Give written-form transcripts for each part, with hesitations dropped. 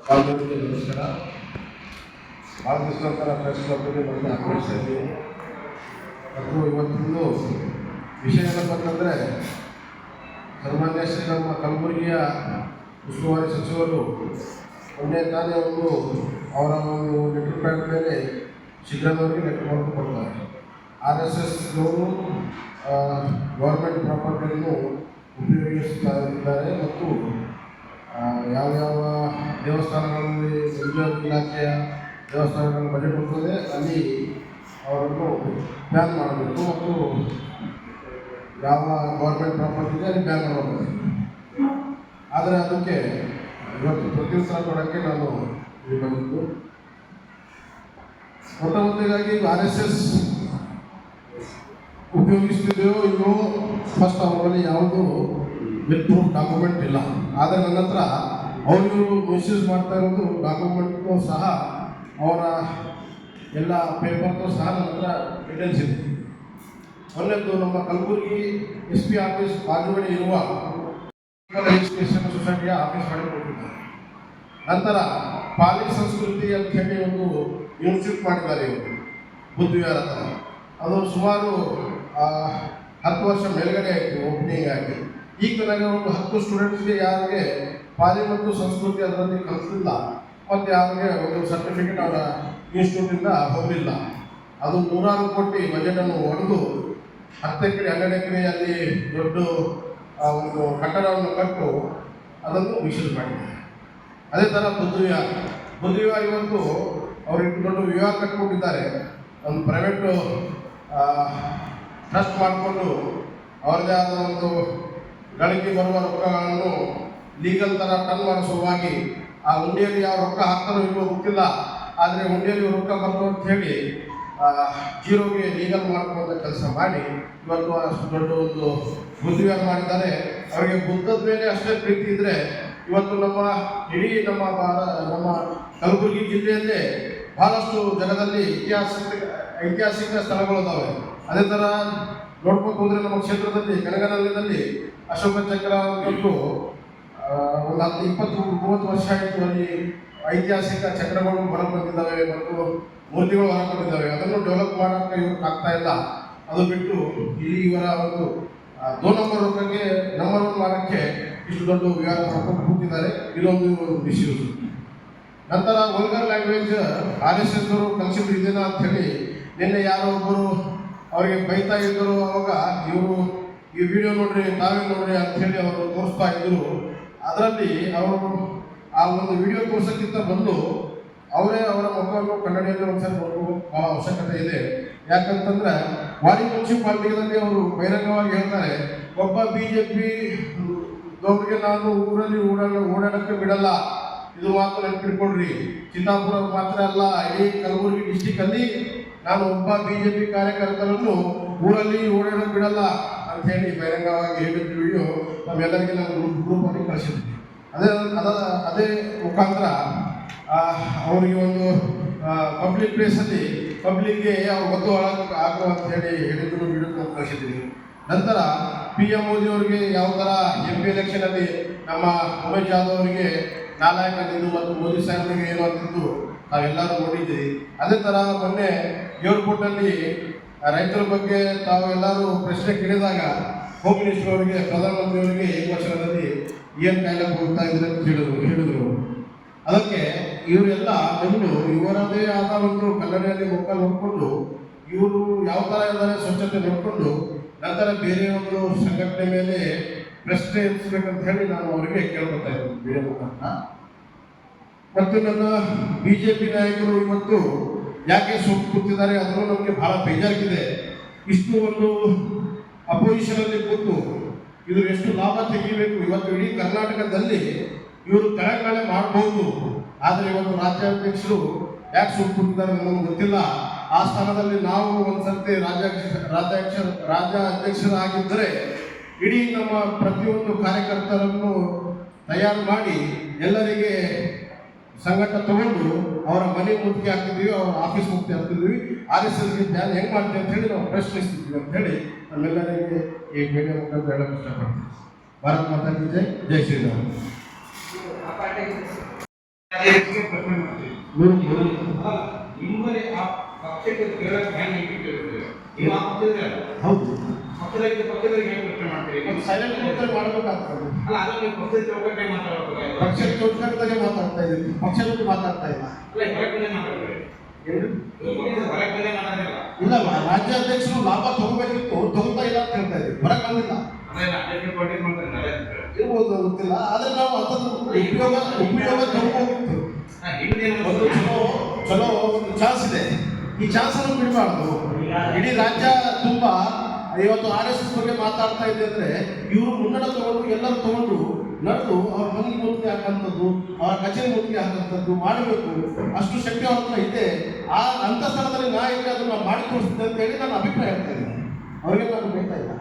ಬಾಂಧವರಿಗೆ ನಮಸ್ಕಾರ. ಭಾಳ ದಿವಸ ನಂತರ ಪ್ರೆಸ್ ಕ್ಲಬ್ಗೆ ಬಂದು ಅಗ್ರಹಿಸ್ತಾ ಇದ್ದೀವಿ. ಮತ್ತು ಇವತ್ತಿಂದು ವಿಷಯ ಏನಪ್ಪ ಅಂತಂದರೆ, ಸನ್ಮಾನ್ಯ ಶ್ರೀ ನಮ್ಮ ಕಲಬುರಗಿಯ ಉಸ್ತುವಾರಿ ಸಚಿವರು ಮೊನ್ನೆ ತಾನೇ ಅವರ ಒಂದು ಲೆಟರ್ ಪ್ಯಾಡ್ ಮೇಲೆ ಸಿದ್ದರಾಮಯ್ಯವರಿಗೆ ಲೆಟರ್ ಬರೆದು ಕೊಡ್ತಾರೆ. RSSನವರು ಗೌರ್ಮೆಂಟ್ ಪ್ರಾಪರ್ಟಿಯನ್ನು ಉಪಯೋಗಿಸ್ತಾ ಇದ್ದಾರೆ ಮತ್ತು ಯಾವ್ಯಾವ ದೇವಸ್ಥಾನಗಳಲ್ಲಿ ಇಲಾಖೆಯ ದೇವಸ್ಥಾನಗಳ ಬಜೆಟ್ ಹೋಗ್ತದೆ ಅಲ್ಲಿ ಅವರನ್ನು ಬ್ಯಾನ್ ಮಾಡಬೇಕು ಮತ್ತು ಯಾವ ಗೌರ್ಮೆಂಟ್ ಪ್ರಾಪರ್ಟಿ ಅಲ್ಲಿ ಬ್ಯಾನ್ ಮಾಡಬೇಕು. ಆದರೆ ಅದಕ್ಕೆ ಇವತ್ತು ಪ್ರತ್ಯುತ್ತರ ಕೊಡೋಕ್ಕೆ ನಾನು ಇಲ್ಲಿ ಬಂದಿದ್ದು. ಮೊದಲಿಗಾಗಿ RSS ಉಪಯೋಗಿಸ್ತಿದೆಯೋ ಇಲ್ಲೋ ಫಸ್ಟ್ ಅವರಲ್ಲಿ ಯಾವುದು ವಿತ್ ಪ್ರೂಫ್ ಡಾಕ್ಯುಮೆಂಟ್ ಇಲ್ಲ. ಆದರೆ ನನ್ನ ಹತ್ರ ಅವರು ಮಿಸ್ಯೂಸ್ ಮಾಡ್ತಾ ಇರೋದು ಡಾಕ್ಯುಮೆಂಟ್ಗೂ ಸಹ ಅವರ ಎಲ್ಲ ಪೇಪರ್ಗೂ ಸಹ ನನ್ನ ಹತ್ರ ಎವಿಡೆನ್ಸ್ ಇದೆ. ಮೊನ್ನೆದ್ದು ನಮ್ಮ ಕಲಬುರಗಿ SP ಆಫೀಸ್ ಬಾಜುಗಡೆ ಇರುವ ರಿಜಿಸ್ಟ್ರೇಷನ್ ಸೊಸೈಟಿಯ ಆಫೀಸ್ ಮಾಡಿ ಕೊಟ್ಟಿದ್ದಾರೆ. ನಂತರ ಪಾಲಿ ಸಂಸ್ಕೃತಿ ಅಂತ ಹೇಳಿ ಒಂದು ಇನ್ಸ್ಟಿಟ್ಯೂಟ್ ಮಾಡಿದ್ದಾರೆ ಇವರು ಬುದ್ಧವಿಹಾರ ಹತ್ರ. ಅದು ಸುಮಾರು 10 ವರ್ಷ ಮೇಲ್ಗಡೆ ಆಯಿತು ಓಪನಿಂಗ್ ಆಗಿ. ಈಗ ನನಗೆ ಒಂದು 10 ಸ್ಟೂಡೆಂಟ್ಸ್ಗೆ ಯಾರಿಗೆ ಪಾಲಿ ಮತ್ತು ಸಂಸ್ಕೃತಿ ಅದರಲ್ಲಿ ಕಲಿಸಲಿಲ್ಲ ಮತ್ತು ಯಾರಿಗೆ ಒಂದು ಸರ್ಟಿಫಿಕೇಟ್ ಅವರ ಇನ್ಸ್ಟಿಟ್ಯೂಟಿಂದ ಹೋಗಲಿಲ್ಲ. ಅದು 100 ಕೋಟಿ ಬಜೆಟನ್ನು ಹೊಡೆದು 10 ಎಕರೆ 12 ಎಕರೆಯಲ್ಲಿ ದೊಡ್ಡ ಒಂದು ಕಟ್ಟಡವನ್ನು ಕಟ್ಟು ಅದನ್ನು ವಿಷಯ ಮಾಡಿದ್ದಾರೆ. ಅದೇ ಥರ ಬುದ್ಧವಿಹಾರ ಇವತ್ತು ಅವ್ರಿಗೆ ದೊಡ್ಡ ವಿವಾಹ ಕಟ್ಕೊಂಡಿದ್ದಾರೆ. ಒಂದು ಪ್ರೈವೇಟು ಟ್ರಸ್ಟ್ ಮಾಡಿಕೊಂಡು ಅವ್ರದ್ದೇ ಆದ ಒಂದು ಗಳಿಕೆ ಬರುವ ರೊಕ್ಕಗಳನ್ನು ಲೀಗಲ್ ಥರ ಟನ್ ಮಾಡೋ ಸಲುವಾಗಿ ಆ ಹುಂಡಿಯಲ್ಲಿ ಯಾವ ರೊಕ್ಕ ಹಾಕ್ತಾರೋ ಇಲ್ಲವೋ ಗೊತ್ತಿಲ್ಲ, ಆದರೆ ಹುಂಡಿಯಲ್ಲಿ ರೊಕ್ಕ ಬರ್ತೋ ಅಂತ ಹೇಳಿ ಜೀರೋಗೆ ಲೀಗಲ್ ಮಾಡ್ಕೊಳ್ಳೋ ಕೆಲಸ ಮಾಡಿ ಇವತ್ತು ಅಷ್ಟು ದೊಡ್ಡ ಒಂದು ಬುದ್ಧಿವಾರ ಮಾಡಿದ್ದಾರೆ. ಅವರಿಗೆ ಬುದ್ಧದ ಮೇಲೆ ಅಷ್ಟೇ ಪ್ರೀತಿ ಇದ್ದರೆ ಇವತ್ತು ನಮ್ಮ ಇಡೀ ನಮ್ಮ ಕಲಬುರಗಿ ಜಿಲ್ಲೆಯಲ್ಲೇ ಬಹಳಷ್ಟು ಜಗದಲ್ಲಿ ಐತಿಹಾಸಿಕ ಸ್ಥಳಗಳಿದ್ದಾವೆ. ಅದೇ ಥರ ನೋಡ್ಕೊಂಡು ಹೋದರೆ ನಮ್ಮ ಕ್ಷೇತ್ರದಲ್ಲಿ ಕನಗನಗರದಲ್ಲಿ ಅಶೋಕ ಚಕ್ರ ಒಂದು 20-30 ವರ್ಷ ಆಯಿತು. ಅಲ್ಲಿ ಐತಿಹಾಸಿಕ ಚಕ್ರಗಳು ಹೊರಗೆ ಬಂದಿದ್ದಾವೆ ಮತ್ತು ಮೂರ್ತಿಗಳು ಹೊರಗೆ ಬಂದಿದ್ದಾವೆ. ಅದನ್ನು ಡೆವಲಪ್ ಮಾಡೋಕ್ಕೆ ಇವ್ರಿಗೆ ಆಗ್ತಾ ಇಲ್ಲ. ಅದು ಬಿಟ್ಟು ಇಲ್ಲಿ ಇವರ ಒಂದು 2 ನಂಬರ್ ರೊಕ್ಕಕ್ಕೆ ನಂಬರ್ 1 ಮಾಡೋಕ್ಕೆ ಇಷ್ಟು ದೊಡ್ಡ ವಿವಾದ ಮಾಡ್ಕೊಂಡು ಕೂತಿದ್ದಾರೆ. ಇದೊಂದು ಇಶ್ಯೂಸ್. ನಂತರ ವಲ್ಗರ್ ಲ್ಯಾಂಗ್ವೇಜ್ RSS ಅವರು ಕಲಿಸಿದ್ರು ಇದೇನಾ ಅಂಥೇಳಿ ನಿನ್ನೆ ಯಾರೋ ಒಬ್ಬರು ಅವರಿಗೆ ಬೈತಾ ಇದ್ದರು. ಅವಾಗ ಇವರು ಈ ವಿಡಿಯೋ ನೋಡ್ರಿ ತಾವೇ ನೋಡ್ರಿ ಅಂಥೇಳಿ ಅವರು ತೋರಿಸ್ತಾ ಇದ್ದರು. ಅದರಲ್ಲಿ ಅವರು ಆ ಒಂದು ವಿಡಿಯೋ ತೋರಿಸೋಕ್ಕಿಂತ ಬಂದು ಅವರೇ ಅವರ ಮುಖವನ್ನು ಕನ್ನಡಿಯಲ್ಲಿ ಒಂದ್ಸರಿ ನೋಡಬೇಕು ಭಾಳ ಅವಶ್ಯಕತೆ ಇದೆ. ಯಾಕಂತಂದ್ರೆ ವಾಡಿ ಮುನ್ಸಿಪಾಲಿಟಿಗಳಲ್ಲಿ ಅವರು ಬಹಿರಂಗವಾಗಿ ಹೇಳ್ತಾರೆ, ಒಬ್ಬ BJP ದೊಡ್ಡಗೆ ನಾನು ಊರಲ್ಲಿ ಓಡಾಡಕ್ಕೆ ಬಿಡಲ್ಲ. ಇದು ಮಾತ್ರ ನೆನಪಿಟ್ಕೊಡ್ರಿ. ಚಿತ್ತಾಪುರ ಮಾತ್ರ ಅಲ್ಲ, ಇಡೀ ಕಲಬುರಗಿ ಡಿಸ್ಟಿಕಲ್ಲಿ ನಾನು ಒಬ್ಬ BJP ಕಾರ್ಯಕರ್ತರನ್ನು ಊರಲ್ಲಿ ಓಡಾಡಕ್ಕೆ ಬಿಡಲ್ಲ ಅಂತ ಹೇಳಿ ಬಹಿರಂಗವಾಗಿ ಹೇಳಿದ ವಿಡಿಯೋ ನಮ್ಮೆಲ್ಲರಿಗೆ ನಾನು ಗ್ರೂಪಲ್ಲಿ ಕಳಿಸಿದ್ವಿ. ಅದೇ ಮುಖಾಂತರ ಅವರಿಗೆ ಒಂದು ಪಬ್ಲಿಕ್ ಪ್ಲೇಸಲ್ಲಿ ಪಬ್ಲಿಕ್ಗೆ ಅವ್ರು ಒದ್ದು ಆಗುವ ಅಂತ ಹೇಳಿ ಹೇಳಿದ್ರು ವಿಡಿಯೋ ನಾವು ಕಳಿಸಿದ್ದೀವಿ. ನಂತರ PM ಮೋದಿ ಅವರಿಗೆ ಯಾವ ಥರ MP ಎಲೆಕ್ಷನಲ್ಲಿ ನಮ್ಮ ಉಮೇಶ್ ಜಾಧವ್ ಅವರಿಗೆ ನಾಲಾಯಕ ಅಂತಿದ್ದು ಮತ್ತು ಮೋದಿ ಸಾಹೇಬರಿಗೆ ಏನು ಅಂತಿದ್ದು ನಾವೆಲ್ಲರೂ ನೋಡಿದ್ದೀವಿ. ಅದೇ ಥರ ಮೊನ್ನೆ ಏರ್ಪೋರ್ಟಲ್ಲಿ ರೈತರ ಬಗ್ಗೆ ತಾವು ಎಲ್ಲರೂ ಪ್ರಶ್ನೆ ಕೇಳಿದಾಗ ಹೋಮ್ ಮಿನಿಸ್ಟರ್ ಅವರಿಗೆ ಪ್ರಧಾನಮಂತ್ರಿಯವರಿಗೆ ಈ ವರ್ಷದಲ್ಲಿ ಏನು ಕಾಯಿಲೆ ಹೋಗ್ತಾ ಇದ್ರೆ ಅಂತ ಹೇಳಿದರು. ಅದಕ್ಕೆ ಇವರೆಲ್ಲ ಬಂದು ಇವರದೇ ಆದ ಒಂದು ಕನ್ನಡಿಯಲ್ಲಿ ಮುಖ ನೋಡಿಕೊಂಡು ಇವರು ಯಾವ ಥರ ಇದ್ದಾರೆ ಸ್ವಚ್ಛತೆ ನೋಡಿಕೊಂಡು ನಂತರ ಬೇರೆ ಒಂದು ಸಂಘಟನೆ ಮೇಲೆ ಪ್ರಶ್ನೆ ಎನಿಸ್ಬೇಕಂತ ಹೇಳಿ ನಾನು ಅವರಿಗೆ ಕೇಳ್ಕೊತಾ ಇದ್ದೀನಿ ಬೇರೆ ಮುಖಾಂತರ. ಮತ್ತು ನನ್ನ BJP ನಾಯಕರು ಇವತ್ತು ಯಾಕೆ ಸುಟ್ಟು ಕೂತಿದ್ದಾರೆ ಅದನ್ನು ನಮಗೆ ಬಹಳ ಬೇಜಾರಿದೆ. ಇಷ್ಟು ಒಂದು ಅಪೋಸಿಷನಲ್ಲಿ ಕೂತು ಇವರು ಎಷ್ಟು ಲಾಭ ತೆಗಿಬೇಕು. ಇವತ್ತು ಇಡೀ ಕರ್ನಾಟಕದಲ್ಲಿ ಇವರು ಕೆಳಗಡೆ ಮಾಡಬಹುದು, ಆದರೆ ಇವತ್ತು ರಾಜ್ಯಾಧ್ಯಕ್ಷರು ಯಾಕೆ ಸುಟ್ಟು ಕೂತಿದ್ದಾರೆ ನಮಗೆ ಗೊತ್ತಿಲ್ಲ. ಆ ಸ್ಥಾನದಲ್ಲಿ ನಾವು ಒಂದ್ಸರ್ತಿ ರಾಜ್ಯಾಧ್ಯಕ್ಷರಾಗಿದ್ದರೆ ಇಡೀ ನಮ್ಮ ಪ್ರತಿಯೊಂದು ಕಾರ್ಯಕರ್ತರನ್ನು ತಯಾರು ಮಾಡಿ ಎಲ್ಲರಿಗೆ ಸಂಘಟ ತಗೊಂಡು ಅವರ ಮನೆ ಮುಕ್ತಿ ಆಗ್ತಿದ್ವಿ, ಅವರ ಆಫೀಸ್ ಮುಕ್ತಿ ಆಗ್ತಿದ್ವಿ. RSSಗೆ ಬ್ಯಾನ್ ಹೆಂಗೆ ಮಾಡ್ತೀವಿ ಅಂತ ಹೇಳಿ ನಾವು ಪ್ರಶ್ನಿಸ್ತಿದ್ವಿ ಅಂತ ಹೇಳಿ ನಮ್ಮೆಲ್ಲರಿಗೆ ಈ ಮೀಡಿಯಾ ಮುಖಾಂತರ ಹೇಳಕ್ಕೆ ಇಷ್ಟಪಡ್ತೀವಿ. ಭಾರತ್ ಮಾತಾ ಕಿ ಜೈ, ಜೈ ಶ್ರೀರಾಮ್. ಪ್ರಶ್ನೆ ಮಾಡ್ತೀವಿ ನಿಮ್ಮಲ್ಲಿ ಆ ಪಕ್ಷಕ್ಕೆ ಕೇಳಕ್ಕೆ ಹ್ಯಾಂಗ್ ಇಟ್ಟಿರ್ತೇವೆ ನೀವು ಆ ಪಕ್ಷದಲ್ಲಿ ಹೌದು ಪಕ್ಷದಲ್ಲಿ ಹೇಗೆ ಪ್ರಶ್ನೆ ಮಾಡ್ತೀರಿ ಸೈಲೆಂಟ್ ಮಾಡಬೇಕಾಗ್ತದೆ. ಅಲ್ಲ ಅದನ್ನು ನೀವು ಪಕ್ಷದ ಚೌಕಟ್ಟೆ ಮಾತಾಡಬೇಕು ಪಕ್ಷದ ಚೌಕಟ್ಟಿಗೆ ಮಾತಾಡ್ತಾ ಇದ್ದೀವಿ, ಪಕ್ಷದಲ್ಲಿ ಮಾತಾಡ್ತಾ ಇಲ್ಲ. ಅಲ್ಲ ಹೊರಗಡೆ ಮಾತಾಡ್ತಾರೆ ಹೊರಗಡೆ ಮಾತಾಡಿಲ್ಲ ಇಲ್ಲ, ರಾಜ್ಯಾಧ್ಯಕ್ಷರು ಲಾಭ ತಗೋಬೇಕಿತ್ತು, ತಗೋತಾ ಇಲ್ಲ ಅಂತ ಹೇಳ್ತಾ ಇದ್ದೀವಿ. ಹೊರಗೆ ಬಂದಿಲ್ಲ ಇರ್ಬೋದು, ಗೊತ್ತಿಲ್ಲ. ಆದ್ರೆ ನಾವು ಅದನ್ನು ಉಪಯೋಗ ತಗೋಬೇಕಿತ್ತು. ಒಂದು ಚಲೋ ಒಂದು ಚಾನ್ಸ್ ಇದೆ, ಈ ಚಾನ್ಸ್ ಅನ್ನು ಬಿಡಬಾರ್ದು. ಇಡೀ ರಾಜ್ಯ ತುಂಬಾ ಇವತ್ತು RSS ಬಗ್ಗೆ ಮಾತಾಡ್ತಾ ಇದೆ ಅಂದ್ರೆ ಇವರು ಮುನ್ನಡೆ ತಗೊಂಡು ಎಲ್ಲರೂ ತಗೊಂಡು ನಡೆದು ಅವ್ರ ಮನೆ ಮುತ್ತಿಗೆ ಹಾಕಂಥದ್ದು, ಅವರ ಕಚೇರಿ ಮುತ್ತಿಗೆ ಹಾಕಂಥದ್ದು ಮಾಡಬೇಕು. ಅಷ್ಟು ಶಕ್ತಿ ಅವ್ರ ಹತ್ರ ಇದೆ. ಅಂತ ಸ್ಥಳದಲ್ಲಿ ನಾ ಇಲ್ಲಿ ಅದನ್ನ ಮಾಡಿ ತೋರಿಸ್ತಿದ್ದೆ ಅಂತ ಹೇಳಿ ನಾನು ಅಭಿಪ್ರಾಯ ಹೇಳ್ತಾ ಇದ್ದೀನಿ. ಅವ್ರಿಗೆ ನಾನು ಹೇಳ್ತಾ ಇಲ್ಲ.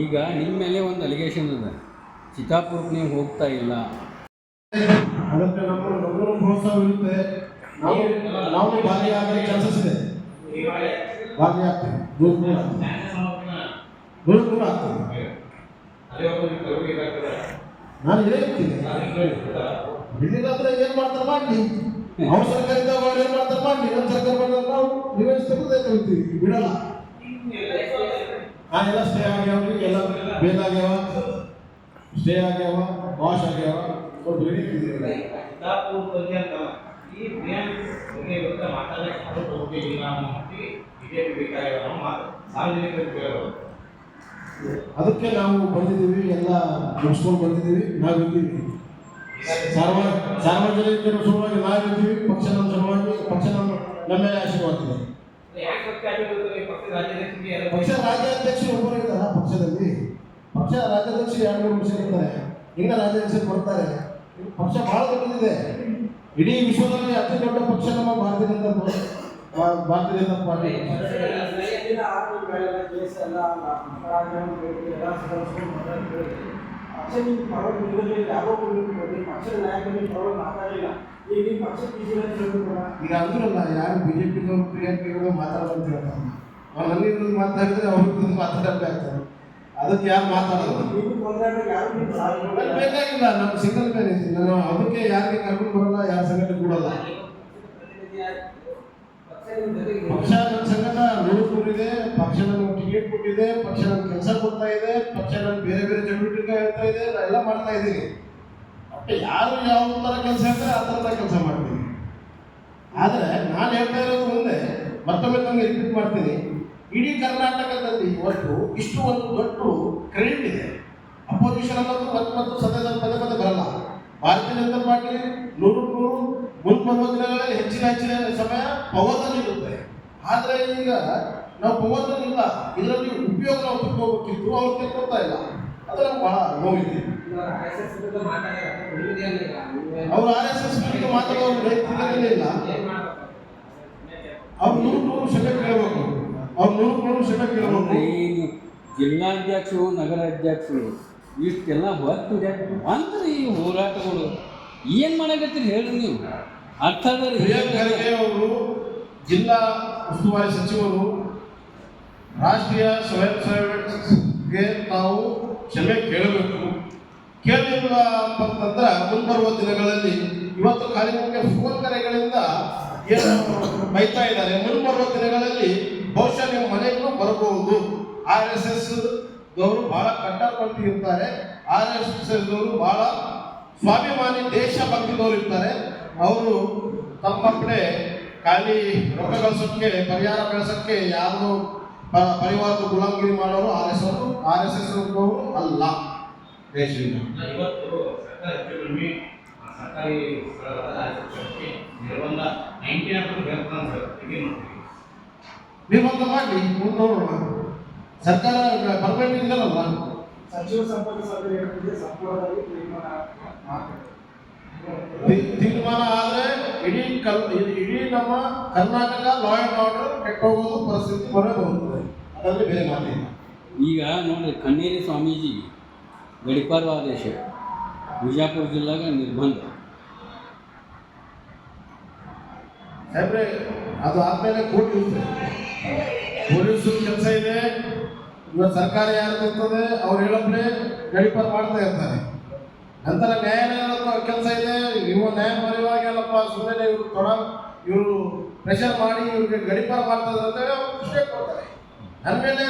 ಈಗ ನಿಮ್ಮ ಮೇಲೆ ಒಂದು ಅಲಿಗೇಷನ್ ಇದೆ, ಚಿತ್ತಾಪುರಕ್ಕೆ ನೀವು ಹೋಗ್ತಾ ಇಲ್ಲ. ಅದಕ್ಕೆ ನಮ್ಮನ್ನು ಪ್ರೋತ್ಸಾಹ ಇರುತ್ತೆ. ನಾವು ಭಾಗಿಯಾಗೋ ಚಾನ್ಸಸ್ ಇದೆ, ಭಾಗಿಯಾಗ್ತೇವೆ. ದೂರ ಆಗ್ತದೆ. ನಾನು ಹೇಳ್ತೀನಿ, ಇಲ್ಲಿಗಾದ್ರೆ ಏನ್ ಮಾಡ್ತಾರೆ ಮಾಡಿ, ಅವ್ರ ಸರ್ಕಾರ ಇದ್ದಾಗ ಅವ್ರು ಏನ್ ಮಾಡ್ತಾರೆ ಮಾಡಿ, ನಮ್ಮ ಸರ್ಕಾರ ಬಂದಾಗ ನಾವು ನಿರ್ವಹಿಸ್ತಕ್ಕಂಥ ಕಲಿತೀವಿ, ಬಿಡಲ್ಲ. ನಾನೆಲ್ಲ ಸ್ಟೇ ಆಗ್ಯಾವ, ಎಲ್ಲ ಬೇಲ್ ಆಗ್ಯಾವ, ಸ್ಟೇ ಆಗ್ಯಾವ, ವಾಶ್ ಆಗ್ಯಾವ, ಸ್ವಲ್ಪ ಬೆಳೀತಿದ್ದೀವಿ. ಅದಕ್ಕೆ ನಾವು ಬಂದಿದ್ದೀವಿ, ಎಲ್ಲ ಮುಗಿಸ್ಕೊಂಡು ಬಂದಿದ್ದೀವಿ. ನಾವಿದ್ದೀವಿ ಸಾರ್ವಜನಿಕರ ಸಲುವಾಗಿ ನಾವಿದ್ದೀವಿ. ಪಕ್ಷ ನಮ್ಮ ಸಲುವಾಗಿ, ಪಕ್ಷ ನಮ್ಮ ಮೇಲೆ ಆಶೀರ್ವಾದ ಇದೆ. ಪಕ್ಷ ರಾಜ್ಯಾಧ್ಯಕ್ಷರು ಒಬ್ಬರು ಇದ್ದಾರೆ ಪಕ್ಷದಲ್ಲಿ. ಪಕ್ಷ ರಾಜ್ಯಾಧ್ಯಕ್ಷರು 2-3 ವರ್ಷ ಇರ್ತಾರೆ, ಇನ್ನು ರಾಜ್ಯಾಧ್ಯಕ್ಷರು ಬರ್ತಾರೆ. ಪಕ್ಷ ಬಹಳ ದೊಡ್ಡದಿದೆ. ಇಡೀ ವಿಶ್ವದಲ್ಲಿ ಅತಿ ದೊಡ್ಡ ಪಕ್ಷ ನಮ್ಮ ಭಾರತೀಯ ಜನತಾ ಪಾರ್ಟಿ. ಈಗ ಅಂದ್ರಲ್ಲ, ಯಾರು ಬಿಜೆಪಿದವರು ಪ್ರಿಯಾಂಕಗಳು ಮಾತಾಡೋದು ಹೇಳ್ತಾರೆ. ಅವ್ರು ನನಗೆ ಮಾತಾಡಿದ್ರೆ ಅವ್ರಿಗೆ ಮಾತಾಡಬೇಕಾಗ್ತದೆ. ಅದಕ್ಕೆ ಯಾರು ಮಾತಾಡೋದು ಬೇಕಾಗಿಲ್ಲ. ನಾನು ಸಿಂಗಲ್ ಮ್ಯಾನ್ ಇದ್ದೀನಿ. ನಾನು ಅದಕ್ಕೆ ಯಾರಿಗೆ ಕರ್ಕೊಂಡು ಬರಲ್ಲ, ಯಾರ ಸಂಘಟನೆ ಕೊಡಲ್ಲ. ಪಕ್ಷ ನನ್ನ ಸಂಘಟ ನೋಡಿಕೊಂಡಿದೆ, ಪಕ್ಷ ನನಗೆ ಟಿಕೆಟ್ ಕೊಟ್ಟಿದೆ, ಪಕ್ಷ ನನ್ಗೆ ಕೆಲಸ ಕೊಡ್ತಾ ಇದೆ, ಪಕ್ಷ ನನ್ಗೆ ಬೇರೆ ಬೇರೆ ಚಟುವಟಿಕೆ ಹೇಳ್ತಾ ಇದೆ, ನಾನು ಎಲ್ಲ ಮಾಡ್ತಾ ಇದ್ದೀನಿ. ಮತ್ತೆ ಯಾರು ಯಾವ ಥರ ಕೆಲಸ ಹೇಳ್ತಾರೆ ಆ ಥರದ ಕೆಲಸ ಮಾಡ್ತೀನಿ. ಆದರೆ ನಾನು ಹೇಳ್ತಾ ಇರೋದು ಮುಂದೆ ಮತ್ತೊಮ್ಮೆ ನಮಗೆ ರಿಪೀಟ್ ಮಾಡ್ತೀನಿ. ಇಡೀ ಕರ್ನಾಟಕದಲ್ಲಿ ಒಟ್ಟು ಇಷ್ಟು ಒಂದು ದೊಡ್ಡ ಕ್ರೆಡಿಟ್ ಇದೆ. ಅಪೋಸಿಷನ್ ಅನ್ನೋದು ಮತ್ತು ಸದಸ್ಯರು ಪದೇ ಬರಲ್ಲ. ಭಾರತೀಯ ಜನತಾ ಪಾರ್ಟಿ 100 ಮುಂಬರುವ ದಿನಗಳಲ್ಲಿ ಹೆಚ್ಚಿನ ಸಮಯ ಪವರ್ನಲ್ಲಿ ಇರುತ್ತೆ. ಆದರೆ ಈಗ ನಾವು ಪವರ್ನಲ್ಲಿ ಇಲ್ಲ, ಇದರಲ್ಲಿ ಉಪಯೋಗ ನಾವು ತಿಳ್ಕೋಬೇಕಿತ್ತು, ಅವ್ರು ತಿಳ್ಕೊಳ್ತಾ ಇಲ್ಲ. ಅದು ನಮ್ಗೆ ಬಹಳ ನೋವಿದೆ. ಅವರು RSS ಬಗ್ಗೆ ಮಾತಾಡೋರು ರೈತರೇ ಇಲ್ಲ. ಅವ್ರು 100 ಕ್ಷಮೆ ಕೇಳಬೇಕು. ಅವ್ರು 100 ಕ್ಷಮೆ ಕೇಳಬೇಕು. ಜಿಲ್ಲಾಧ್ಯಕ್ಷರು, ನಗರಾಧ್ಯಕ್ಷರು ಇಷ್ಟೆಲ್ಲ ಹೊತ್ತು ಅಂದ್ರೆ ಈ ಹೋರಾಟಗಳು ಏನು ಮಾಡಕತ್ತೀರಿ ಹೇಳ್ರಿ ನೀವು? ಅರ್ಥ ಅವರು ಜಿಲ್ಲಾ ಉಸ್ತುವಾರಿ ಸಚಿವರು ರಾಷ್ಟ್ರೀಯ ಸ್ವಯಂ ಸೇವಕರಿಗೆ ತಾವು ಕ್ಷಮೆ ಕೇಳಬೇಕು. ಕೇಳಲಿಲ್ಲ ಅಂತಂದ್ರೆ ಮುಂಬರುವ ದಿನಗಳಲ್ಲಿ ಇವತ್ತು ಖಾಲಿ ನಮಗೆ ಫೋನ್ ಕರೆಗಳಿಂದ ಏನು ಬೈತಾ ಇದ್ದಾರೆ. ಮುಂಬರುವ ದಿನಗಳಲ್ಲಿ ಬಹುಶಃ ನಿಮ್ಮ ಮನೆಗೂ ಬರಬಹುದು. RSS ದವರು ಬಹಳ ಕಟ್ಟಪಟ್ಟಿ ಇರ್ತಾರೆ. RSS ದವರು ಬಹಳ ಸ್ವಾಭಿಮಾನಿ ದೇಶಭಕ್ತಿದವರು ಇರ್ತಾರೆ. ಅವರು ತಮ್ಮ ಕಡೆ ಖಾಲಿ ರೊಕ್ಕ ಗಳಿಸೋಕ್ಕೆ, ಪರಿಹಾರ ಬೆಳೆಸೋಕ್ಕೆ ಯಾರು ಪರಿವಾರದ ಗುಲಾಮಗಿರಿ ಮಾಡೋರು RSS ದವರು ಅಲ್ಲ. ದೇಶದಿಂದ ನಿರ್ಬಂಧ ಮಾಡಿ ನೋಡೋಣ. ಸರ್ಕಾರ ಪರ್ಮನೆಂಟ್ ಇದೆಯಲ್ಲ, ಸಚಿವ ಸಂಪುಟ ಸಭೆ ತೀರ್ಮಾನ ಆದರೆ ಇಡೀ ನಮ್ಮ ಕರ್ನಾಟಕ ಲಾ ಆ್ಯಂಡ್ ಆರ್ಡರ್ ಕೆಟ್ಟೋಗೋದು ಪರಿಸ್ಥಿತಿ ಬರಬಹುದು. ಅದರಲ್ಲಿ ಬೇರೆ ಮಾತಿಲ್ಲ. ಈಗ ನೋಡಿ, ಕಣ್ಣೇರಿ ಸ್ವಾಮೀಜಿ ಗಡಿಪಾರು ಆದೇಶ, ಬಿಜಾಪುರ ಜಿಲ್ಲಾಗ ನಿರ್ಬಂಧ. ಸಾಹೇಬ್ರೆ, ಅದು ಆದ್ಮೇಲೆ ಕೋರ್ಟ್ ಇರುತ್ತೆ. ಪೊಲೀಸರು ಕೆಲಸ ಇದೆ. ಇವತ್ತು ಸರ್ಕಾರ ಯಾರು ಇರ್ತದೆ ಅವ್ರು ಹೇಳೋದ್ರೆ ಗಡಿಪಾರು ಮಾಡ್ತಾ ಇರ್ತಾರೆ. ನಂತರ ನ್ಯಾಯಾಲಯದ ಕೆಲಸ ಇದೆ. ಇವು ನ್ಯಾಯ ಬರೆಯುವಾಗೆಲ್ಲಪ್ಪ ಸುಮ್ಮನೆ ಇವರು ಪ್ರೆಷರ್ ಮಾಡಿ ಇವ್ರಿಗೆ ಗಡಿಪಾರು ಮಾಡ್ತಾರೆ ಅಂತ ಹೇಳಿ ಅವ್ರು ಪುಸ್ತಕ ಕೊಡ್ತಾರೆ. ನನ್ನ ಮೇಲೆ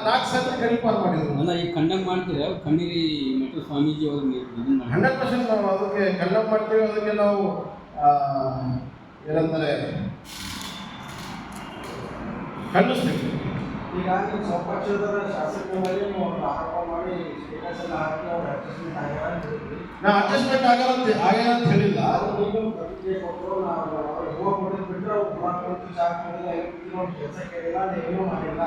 4 ಸತಿ ಗಡಿಪಾರು ಮಾಡಿದ್ರು. ಅಲ್ಲ ಈಗ ಕಂಡಮ್ ಮಾಡ್ತೀರಾ ಕಣ್ಣೀರಿ ಮಠ ಸ್ವಾಮೀಜಿ ಅವರು ಇದನ್ನ ಮಾಡಿ 100% ನಾವು ಅದಕ್ಕೆ ಕಂಡಮ್ ಮಾಡ್ತೀವಿ. ಅದಕ್ಕೆ ನಾವು ಏನಂತಾರೆ ಖಂಡಿಸ್ಬೇಕು. ಈಗ ನೀವು ಸ್ವಪಕ್ಷದ ಶಾಸಕರ ಮೇಲೆ ನೀವು ಒಂದು ಆರೋಪ ಮಾಡಿ ಸ್ಟೇಟಸ್ ಎಲ್ಲ ಹಾಕಿ ಅವ್ರು ಅಡ್ಜಸ್ಟ್ಮೆಂಟ್ ಆಗ್ಯಾರ ಅಂತ ಹೇಳಿದ್ರಿ. ನಾ ಅಡ್ಜಸ್ಟ್ಮೆಂಟ್ ಆಗ್ಯಾರ ಅಂತ ಹೇಳಿಲ್ಲ. ಅವ್ರು ನೀವು ಪ್ರತಿಕ್ರಿಯೆ ಕೊಟ್ಟರು. ನಾವು ಅವ್ರಿಗೆ ಹೂವು ಕೊಡೋದು ಬಿಟ್ಟರೆ ಅವ್ರು ಪುರಾತನ ಚಾಕ್ ಮಾಡಿಲ್ಲ, ಒಂದು ಕೆಲಸ ಕೇಳಿಲ್ಲ, ಏನೂ ಮಾಡಿಲ್ಲ.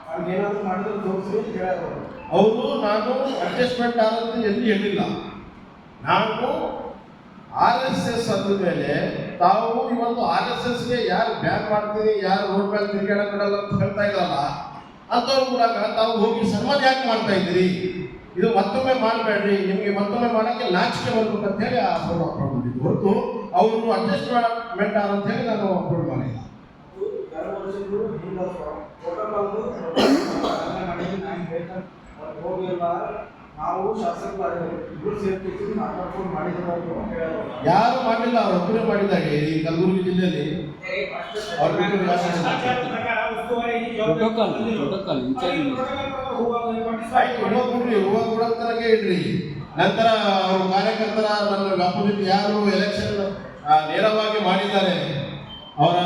ಅವ್ರಿಗೆ ಏನಾದರೂ ಮಾಡಿದ್ರು ತೋರಿಸಿ ಅಂತ ಕೇಳಿದ್ರು. ಅವರು ನಾನು ಅಡ್ಜಸ್ಟ್ಮೆಂಟ್ ಆದಂತ ಎಲ್ಲಿ ಹೇಳಿಲ್ಲ. ನಾನು RSS ಅಂದ ಮೇಲೆ ತಾವು ಇವತ್ತು RSSಗೆ ಯಾರು ಬ್ಯಾನ್ ಮಾಡ್ತೀರಿ, ಯಾರು ರೋಡ್ ಮೇಲೆ ತಿರುಗಾಡಕ್ ಬಿಡಲ್ಲ ಅಂತ ಹೇಳ್ತಾ ಇದ್ರಲ್ಲ, ಅಂಥವ್ರು ಕೂಡ ತಾವು ಹೋಗಿ ಸನ್ಮಾನ ಯಾಕೆ ಮಾಡ್ತಾ ಇದ್ದೀರಿ? ಇದು ಮತ್ತೊಮ್ಮೆ ಮಾಡಬೇಡ್ರಿ, ನಿಮಗೆ ಮತ್ತೊಮ್ಮೆ ಮಾಡೋಕ್ಕೆ ನಾಚಿಕೆ ಬರ್ಬೇಕು ಅಂತ ಹೇಳಿ ಅಪ್ರೋಡ್ ಮಾಡಿದ್ದು ಹೊರತು ಅವರು ಅಡ್ಜಸ್ಟ್ಮೆಂಟ್ ಅಂತ ಹೇಳಿ ನಾನು ಅಪ್ರೋಡ್ ಮಾಡಿಲ್ಲ. 2 ವರ್ಷಗಳು ಹಿಂದೆ ಪ್ರೋಟೋಕಾಲ್ ಮಾಡಿದ್ದು ನಾನು ಹೇಳ್ತಾ ಹೋಗಿಲ್ಲ. ನಾವು ಶಾಸಕರು ಇಬ್ಬರು ಸೇರ್ತಿದ್ದು ಮಾತಾಡ್ಕೊಂಡು ಮಾಡಿದ್ರು ಹೇಳಿದ್ರು. ಯಾರು ಮಾಡಿಲ್ಲ, ಅವ್ರು ಒಬ್ಬರೇ ಮಾಡಿದ್ದಾರೆ. ಈ ಕಲಬುರಗಿ ಜಿಲ್ಲೆಯಲ್ಲಿ ಅವ್ರ ಬಿಟ್ಟು ಪ್ರೋಟೋಕಾಲ್ ಇನ್ಚಾರ್ಜ್ ಹೂವು ಕೂಡ ತನಕ ಇಡ್ರಿ. ನಂತರ ಅವ್ರ ಕಾರ್ಯಕರ್ತರ ನನ್ನ ಅಪೋಸಿಟ್ ಯಾರು ಎಲೆಕ್ಷನ್ ನೇರವಾಗಿ ಮಾಡಿದ್ದಾರೆ, ಅವರ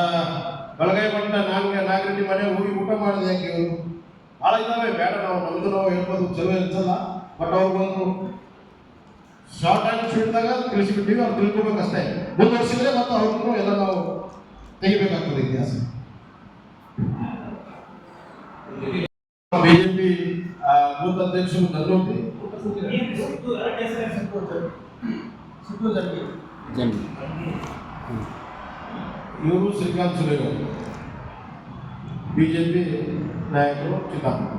ಬಳಗೈ ಮಟ್ಟ ನಾಗರೆಡ್ಡಿ ಮನೆ ಹೋಗಿ ಊಟ ಮಾಡಿದೆ. ಯಾಕೆ ಇವರು ಭಾಳ ಇದ್ದಾವೆ, ಬೇಡ ನಾವು ಹೇಳ್ಬೋದು ಚಲೋ ಇರ್ತಲ್ಲ. ಬಟ್ ಅವ್ರಿಗೊಂದು ಶಾರ್ಟ್ ಆ್ಯಂಡ್ ಸ್ವೀಟ್ದಾಗ ತಿಳಿಸಿಬಿಟ್ಟಿವಿ. ಅವ್ರು ತಿಳ್ಕೊಬೇಕಷ್ಟೇ. ಮುಂದುವರಿಸಿದ್ರೆ ಮತ್ತು ಅವ್ರಿಗೂ ಎಲ್ಲ ನಾವು ತೆಗಿಬೇಕಾಗ್ತದೆ ಇತಿಹಾಸ. ಬಿಜೆಪಿ ಬೂತ್ ಅಧ್ಯಕ್ಷರು ನನ್ನೋಟಿ ಜಮೀನು ಇವರು ಶ್ರೀಕಾಂತ್ ಸುರೇಗೌಡ, ಬಿಜೆಪಿ ನಾಯಕರು ಚಿಕ್ಕಪ್ಪ.